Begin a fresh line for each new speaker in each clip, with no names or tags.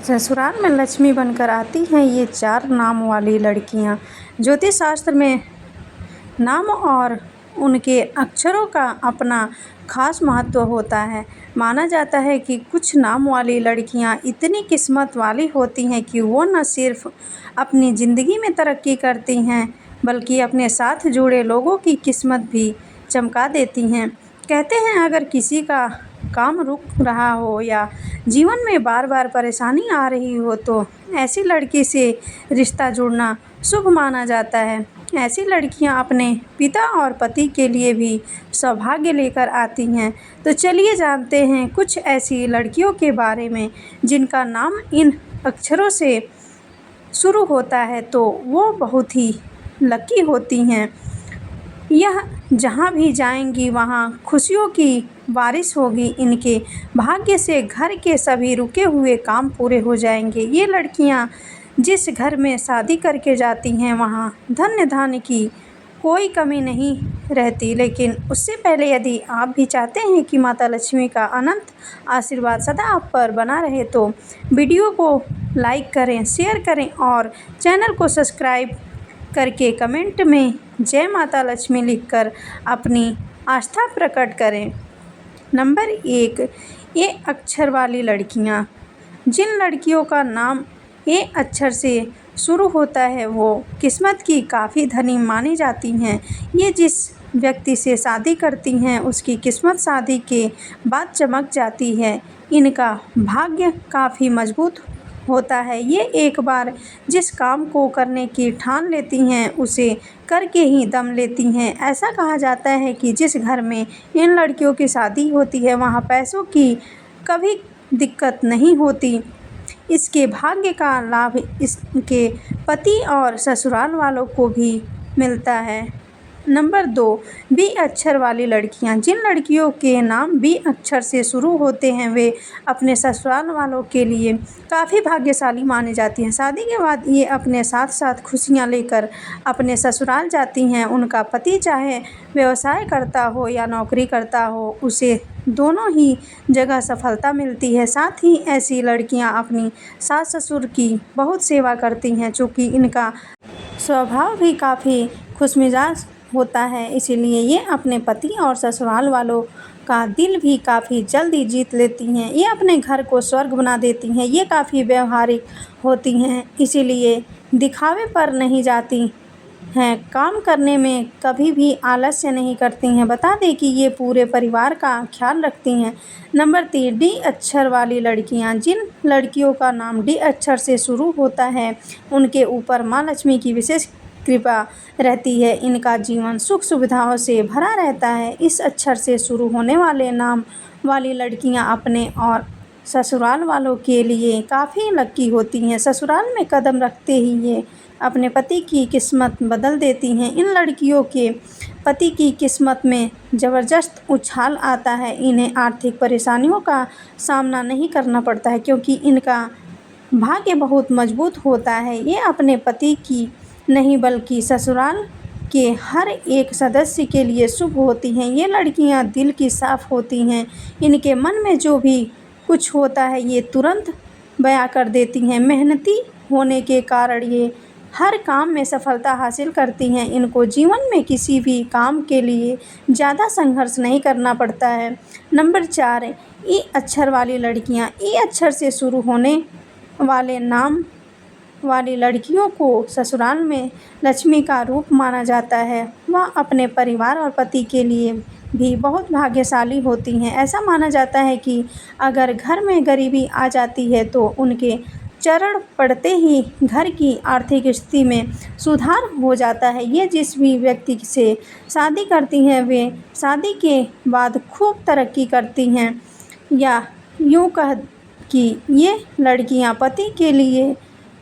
ससुराल में लक्ष्मी बनकर आती हैं ये 4 नाम वाली लड़कियां। ज्योतिष शास्त्र में नाम और उनके अक्षरों का अपना खास महत्व होता है। माना जाता है कि कुछ नाम वाली लड़कियां इतनी किस्मत वाली होती हैं कि वो न सिर्फ अपनी ज़िंदगी में तरक्की करती हैं बल्कि अपने साथ जुड़े लोगों की किस्मत भी चमका देती हैं। कहते हैं अगर किसी का काम रुक रहा हो या जीवन में बार बार परेशानी आ रही हो तो ऐसी लड़की से रिश्ता जुड़ना शुभ माना जाता है। ऐसी लड़कियां अपने पिता और पति के लिए भी सौभाग्य लेकर आती हैं। तो चलिए जानते हैं कुछ ऐसी लड़कियों के बारे में जिनका नाम इन अक्षरों से शुरू होता है तो वो बहुत ही लकी होती हैं। यह जहाँ भी जाएंगी वहाँ खुशियों की बारिश होगी। इनके भाग्य से घर के सभी रुके हुए काम पूरे हो जाएंगे। ये लड़कियाँ जिस घर में शादी करके जाती हैं वहाँ धन्य धान्य की कोई कमी नहीं रहती। लेकिन उससे पहले यदि आप भी चाहते हैं कि माता लक्ष्मी का अनंत आशीर्वाद सदा आप पर बना रहे तो वीडियो को लाइक करें, शेयर करें और चैनल को सब्सक्राइब करके कमेंट में जय माता लक्ष्मी लिखकर अपनी आस्था प्रकट करें। नंबर 1, ए अक्षर वाली लड़कियां। जिन लड़कियों का नाम ए अक्षर से शुरू होता है वो किस्मत की काफ़ी धनी मानी जाती हैं। ये जिस व्यक्ति से शादी करती हैं उसकी किस्मत शादी के बाद चमक जाती है। इनका भाग्य काफ़ी मजबूत होता है। ये एक बार जिस काम को करने की ठान लेती हैं उसे करके ही दम लेती हैं। ऐसा कहा जाता है कि जिस घर में इन लड़कियों की शादी होती है वहाँ पैसों की कभी दिक्कत नहीं होती। इसके भाग्य का लाभ इसके पति और ससुराल वालों को भी मिलता है। नंबर 2, बी अक्षर वाली लड़कियां। जिन लड़कियों के नाम बी अक्षर से शुरू होते हैं वे अपने ससुराल वालों के लिए काफ़ी भाग्यशाली मानी जाती हैं। शादी के बाद ये अपने साथ साथ खुशियां लेकर अपने ससुराल जाती हैं। उनका पति चाहे व्यवसाय करता हो या नौकरी करता हो उसे दोनों ही जगह सफलता मिलती है। साथ ही ऐसी लड़कियां अपनी सास ससुर की बहुत सेवा करती हैं। चूँकि इनका स्वभाव भी काफ़ी खुशमिजाज होता है इसीलिए ये अपने पति और ससुराल वालों का दिल भी काफ़ी जल्दी जीत लेती हैं। ये अपने घर को स्वर्ग बना देती हैं। ये काफ़ी व्यवहारिक होती हैं इसीलिए दिखावे पर नहीं जाती हैं। काम करने में कभी भी आलस्य नहीं करती हैं। बता दें कि ये पूरे परिवार का ख्याल रखती हैं। नंबर 3, डी अक्षर वाली लड़कियां। जिन लड़कियों का नाम डी अक्षर से शुरू होता है उनके ऊपर माँ लक्ष्मी की विशेष कृपा रहती है। इनका जीवन सुख सुविधाओं से भरा रहता है। इस अक्षर से शुरू होने वाले नाम वाली लड़कियां अपने और ससुराल वालों के लिए काफ़ी लकी होती हैं। ससुराल में कदम रखते ही ये अपने पति की किस्मत बदल देती हैं। इन लड़कियों के पति की किस्मत में ज़बरदस्त उछाल आता है। इन्हें आर्थिक परेशानियों का सामना नहीं करना पड़ता है क्योंकि इनका भाग्य बहुत मजबूत होता है। ये अपने पति की नहीं बल्कि ससुराल के हर एक सदस्य के लिए शुभ होती हैं। ये लड़कियां दिल की साफ होती हैं। इनके मन में जो भी कुछ होता है ये तुरंत बयां कर देती हैं। मेहनती होने के कारण ये हर काम में सफलता हासिल करती हैं। इनको जीवन में किसी भी काम के लिए ज़्यादा संघर्ष नहीं करना पड़ता है। नंबर 4, ई अक्षर वाली लड़कियां। ई अक्षर से शुरू होने वाले नाम वाली लड़कियों को ससुराल में लक्ष्मी का रूप माना जाता है। वह अपने परिवार और पति के लिए भी बहुत भाग्यशाली होती हैं। ऐसा माना जाता है कि अगर घर में गरीबी आ जाती है तो उनके चरण पड़ते ही घर की आर्थिक स्थिति में सुधार हो जाता है। ये जिस भी व्यक्ति से शादी करती हैं वे शादी के बाद खूब तरक्की करती हैं। या यूँ कह कि ये लड़कियां पति के लिए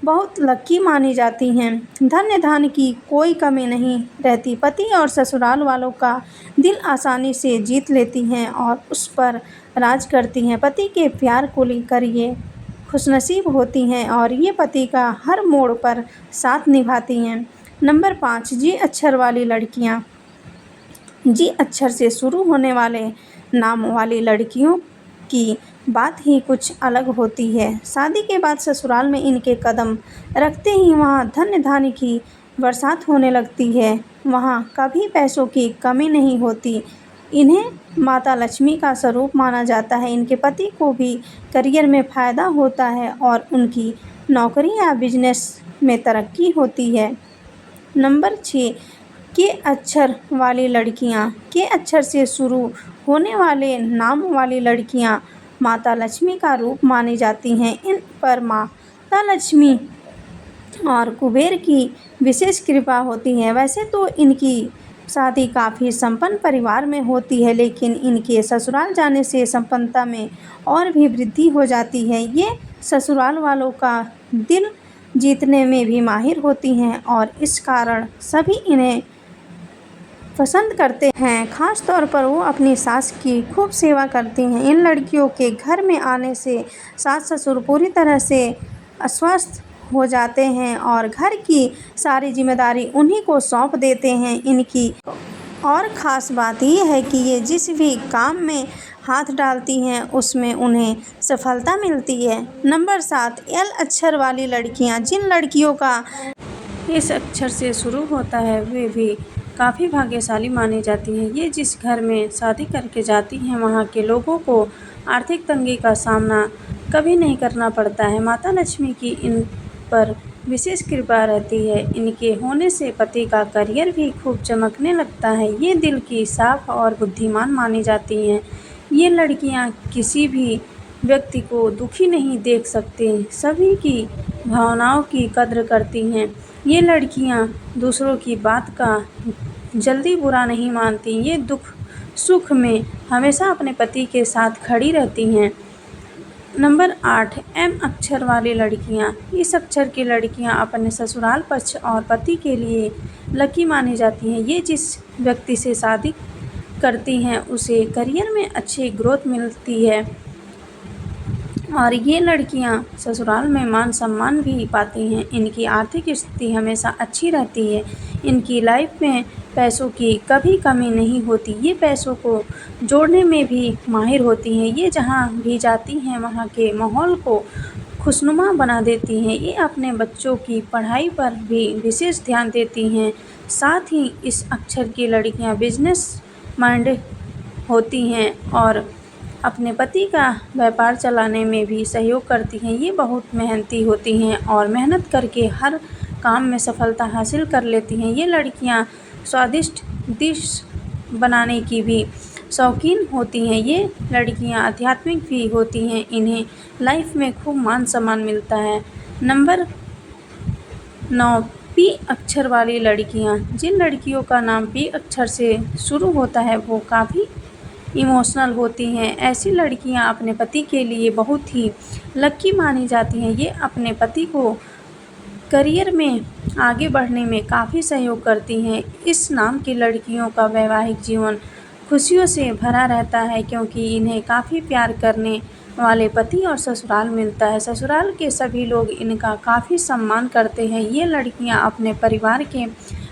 बहुत लकी मानी जाती हैं। धन्य धान्य की कोई कमी नहीं रहती। पति और ससुराल वालों का दिल आसानी से जीत लेती हैं और उस पर राज करती हैं। पति के प्यार को लेकर ये खुशनसीब होती हैं और ये पति का हर मोड़ पर साथ निभाती हैं। नंबर 5, जी अक्षर वाली लड़कियां। जी अक्षर से शुरू होने वाले नाम वाली लड़कियों की बात ही कुछ अलग होती है। शादी के बाद ससुराल में इनके कदम रखते ही वहाँ धन्य धान्य की बरसात होने लगती है। वहाँ कभी पैसों की कमी नहीं होती। इन्हें माता लक्ष्मी का स्वरूप माना जाता है। इनके पति को भी करियर में फ़ायदा होता है और उनकी नौकरी या बिजनेस में तरक्की होती है। नंबर 6, के अक्षर वाली लड़कियाँ। के अक्षर से शुरू होने वाले नाम वाली लड़कियाँ माता लक्ष्मी का रूप मानी जाती हैं। इन पर माता लक्ष्मी और कुबेर की विशेष कृपा होती है। वैसे तो इनकी शादी काफ़ी संपन्न परिवार में होती है, लेकिन इनके ससुराल जाने से संपन्नता में और भी वृद्धि हो जाती है। ये ससुराल वालों का दिल जीतने में भी माहिर होती हैं और इस कारण सभी इन्हें पसंद करते हैं। ख़ास तौर पर वो अपनी सास की खूब सेवा करती हैं। इन लड़कियों के घर में आने से सास ससुर पूरी तरह से अस्वस्थ हो जाते हैं और घर की सारी जिम्मेदारी उन्हीं को सौंप देते हैं। इनकी और ख़ास बात यह है कि ये जिस भी काम में हाथ डालती हैं उसमें उन्हें सफलता मिलती है। नंबर 7, एल अक्षर वाली लड़कियां। जिन लड़कियों का इस अक्षर से शुरू होता है वे भी काफ़ी भाग्यशाली मानी जाती हैं। ये जिस घर में शादी करके जाती हैं वहाँ के लोगों को आर्थिक तंगी का सामना कभी नहीं करना पड़ता है। माता लक्ष्मी की इन पर विशेष कृपा रहती है। इनके होने से पति का करियर भी खूब चमकने लगता है। ये दिल की साफ और बुद्धिमान मानी जाती हैं। ये लड़कियाँ किसी भी व्यक्ति को दुखी नहीं देख सकते, सभी की भावनाओं की कद्र करती हैं। ये लड़कियां दूसरों की बात का जल्दी बुरा नहीं मानती। ये दुख सुख में हमेशा अपने पति के साथ खड़ी रहती हैं। नंबर 8, एम अक्षर वाली लड़कियां। इस अक्षर की लड़कियां अपने ससुराल पक्ष और पति के लिए लकी मानी जाती हैं। ये जिस व्यक्ति से शादी करती हैं उसे करियर में अच्छी ग्रोथ मिलती है और ये लड़कियां ससुराल में मान सम्मान भी पाती हैं। इनकी आर्थिक स्थिति हमेशा अच्छी रहती है। इनकी लाइफ में पैसों की कभी कमी नहीं होती। ये पैसों को जोड़ने में भी माहिर होती हैं। ये जहाँ भी जाती हैं वहाँ के माहौल को खुशनुमा बना देती हैं। ये अपने बच्चों की पढ़ाई पर भी विशेष ध्यान देती हैं। साथ ही इस अक्षर की लड़कियाँ बिजनेस माइंड होती हैं और अपने पति का व्यापार चलाने में भी सहयोग करती हैं। ये बहुत मेहनती होती हैं और मेहनत करके हर काम में सफलता हासिल कर लेती हैं। ये लड़कियां स्वादिष्ट डिश बनाने की भी शौकीन होती हैं। ये लड़कियां आध्यात्मिक भी होती हैं। इन्हें लाइफ में खूब मान सम्मान मिलता है। नंबर 9, पी अक्षर वाली लड़कियां। जिन लड़कियों का नाम पी अक्षर से शुरू होता है वो काफ़ी इमोशनल होती हैं। ऐसी लड़कियां अपने पति के लिए बहुत ही लकी मानी जाती हैं। ये अपने पति को करियर में आगे बढ़ने में काफ़ी सहयोग करती हैं। इस नाम की लड़कियों का वैवाहिक जीवन खुशियों से भरा रहता है क्योंकि इन्हें काफ़ी प्यार करने वाले पति और ससुराल मिलता है। ससुराल के सभी लोग इनका काफ़ी सम्मान करते हैं। ये लड़कियां अपने परिवार के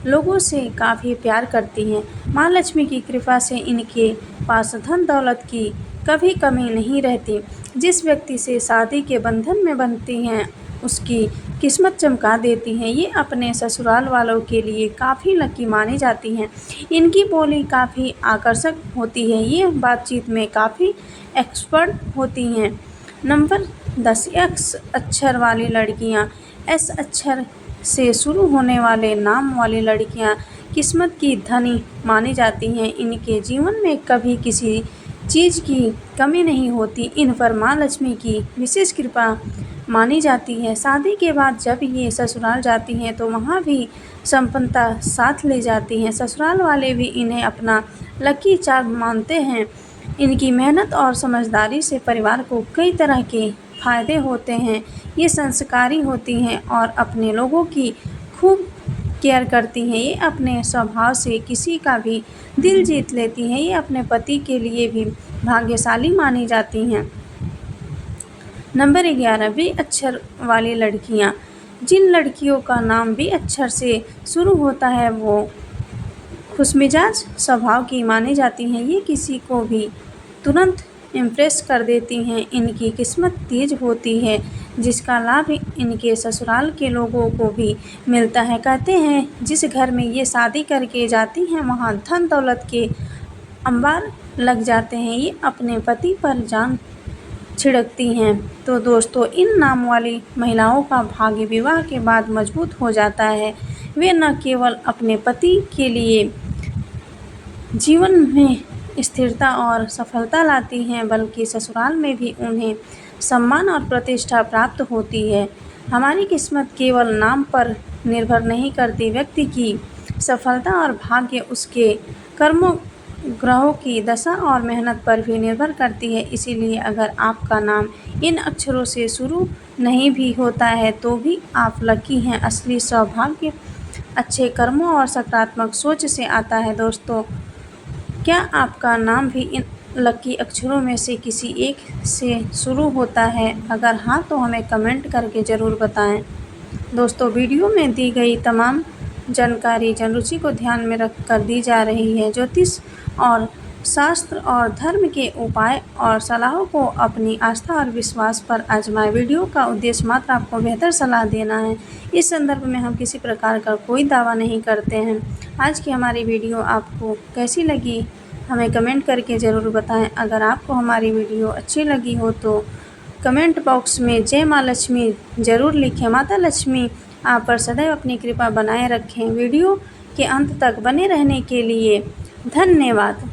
लोगों से काफ़ी प्यार करती हैं। माँ लक्ष्मी की कृपा से इनके पास धन दौलत की कभी कमी नहीं रहती। जिस व्यक्ति से शादी के बंधन में बनती हैं उसकी किस्मत चमका देती हैं। ये अपने ससुराल वालों के लिए काफ़ी लकी मानी जाती हैं। इनकी बोली काफ़ी आकर्षक होती है। ये बातचीत में काफ़ी एक्सपर्ट होती हैं। नंबर 10, एक्स अक्षर वाली लड़कियां। एस अक्षर से शुरू होने वाले नाम वाली लड़कियां किस्मत की धनी मानी जाती हैं। इनके जीवन में कभी किसी चीज़ की कमी नहीं होती। इन पर माँ लक्ष्मी की विशेष कृपा मानी जाती है। शादी के बाद जब ये ससुराल जाती हैं तो वहाँ भी संपन्नता साथ ले जाती हैं। ससुराल वाले भी इन्हें अपना लकी चार्म मानते हैं। इनकी मेहनत और समझदारी से परिवार को कई तरह के फ़ायदे होते हैं। ये संस्कारी होती हैं और अपने लोगों की खूब केयर करती हैं। ये अपने स्वभाव से किसी का भी दिल जीत लेती हैं। ये अपने पति के लिए भी भाग्यशाली मानी जाती हैं। नंबर 11, बी अक्षर वाली लड़कियां। जिन लड़कियों का नाम बी अक्षर से शुरू होता है वो खुशमिजाज स्वभाव की मानी जाती हैं। ये किसी को भी तुरंत इम्प्रेस कर देती हैं। इनकी किस्मत तेज होती है, जिसका लाभ इनके ससुराल के लोगों को भी मिलता है। कहते हैं जिस घर में ये शादी करके जाती हैं वहाँ धन दौलत के अंबार लग जाते हैं। ये अपने पति पर जान छिड़कती हैं। तो दोस्तों, इन नाम वाली महिलाओं का भाग्य विवाह के बाद मजबूत हो जाता है। वे न केवल अपने पति के लिए जीवन में स्थिरता और सफलता लाती हैं, बल्कि ससुराल में भी उन्हें सम्मान और प्रतिष्ठा प्राप्त होती है। हमारी किस्मत केवल नाम पर निर्भर नहीं करती, व्यक्ति की सफलता और भाग्य उसके कर्मों, ग्रहों की दशा और मेहनत पर भी निर्भर करती है। इसीलिए अगर आपका नाम इन अक्षरों से शुरू नहीं भी होता है तो भी आप लकी हैं। असली सौभाग्य अच्छे कर्मों और सकारात्मक सोच से आता है। दोस्तों, क्या आपका नाम भी इन लकी अक्षरों में से किसी एक से शुरू होता है? अगर हाँ तो हमें कमेंट करके ज़रूर बताएं। दोस्तों, वीडियो में दी गई तमाम जानकारी जनरुचि को ध्यान में रखकर दी जा रही है। ज्योतिष और शास्त्र और धर्म के उपाय और सलाहों को अपनी आस्था और विश्वास पर आजमाएं। वीडियो का उद्देश्य मात्र आपको बेहतर सलाह देना है। इस संदर्भ में हम किसी प्रकार का कोई दावा नहीं करते हैं। आज की हमारी वीडियो आपको कैसी लगी हमें कमेंट करके ज़रूर बताएं। अगर आपको हमारी वीडियो अच्छी लगी हो तो कमेंट बॉक्स में जय माँ लक्ष्मी ज़रूर लिखें। माता लक्ष्मी आप पर सदैव अपनी कृपा बनाए रखें। वीडियो के अंत तक बने रहने के लिए धन्यवाद।